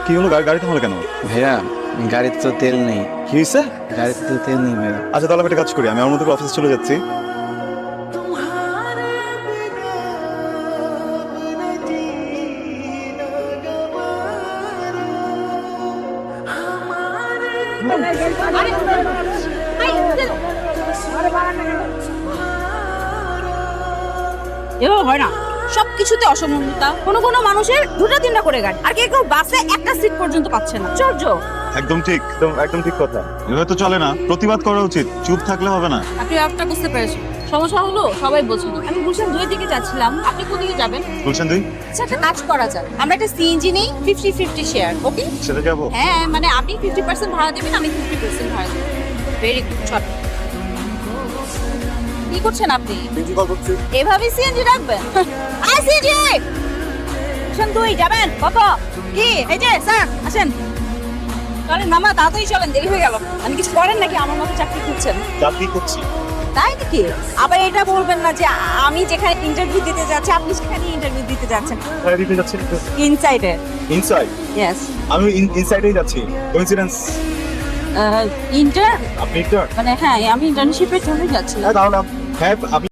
কি হলো, গাড়ি থামালো কেন? ভাইয়া গাড়িতে তো তেল নেই। কি হয়েছে? গাড়িতে তো তেল নেই ভাইয়া। আচ্ছা তাহলে আমি একটা কাজ করি, আমি আমার মতো অফিসে চলে যাচ্ছি। এভাবে হয় না, সবকিছুতে অসমতা। কোনো কোনো মানুষের দুটো তিনটা করে গাড়ি, আর কেউ বাসে একটা সিট পর্যন্ত পাচ্ছে না। চর্য। একদম ঠিক, একদম ঠিক কথা। এভাবে তো চলে না, প্রতিবাদ করা উচিত, চুপ থাকলে হবে না। আপনি ব্যাপারটা বুঝতে পেরেছেন। সমস্যা হলো সবাই বোঝেন। আমি গুলশান 2 দিকে যাচ্ছিলাম, আপনি কোন দিকে যাবেন? গুলশান দুই, আচ্ছা একটা কাজ করা যায়, আমরা একটা সিএনজি নেই, 50-50 শেয়ার। ওকে? সেটা যাবো। হ্যাঁ মানে আপনি 50% ভাড়া দেবেন, আমি 50% ভাড়া দেব। ভেরি গুড, চল। কি করছেন আপনি? এভাবে সিএনজি রাখবেন? আই সিএনজি গুলশান 2 যাবেন? কত? কি এই যে স্যার আসেন। চলেন মামা, তাড়াতাড়ি চলেন, দেরি হয়ে গেল। আপনি কিছু করেন নাকি আমার মতো চাকরি খুঁজছেন? চাকরি করছি। তাই নাকি? আবার এটা বলবেন না যে আমি যেখানে ইন্টারভিউ দিতে যাচ্ছি আপনি সেখানে ইন্টারভিউ দিতে যাচ্ছেন। কোথায় দিতে যাচ্ছেন? ইনসাইডে। ইনসাইড? ইয়েস। আমি ইনসাইডেই যাচ্ছি। কোইন্সিডেন্স? ইন্টার আপনি ইন্টার্ন? মানে হ্যাঁ, আমি ইন্টার্নশিপের জন্য যাচ্ছিলাম। তাহলে হ্যাঁ, আপনি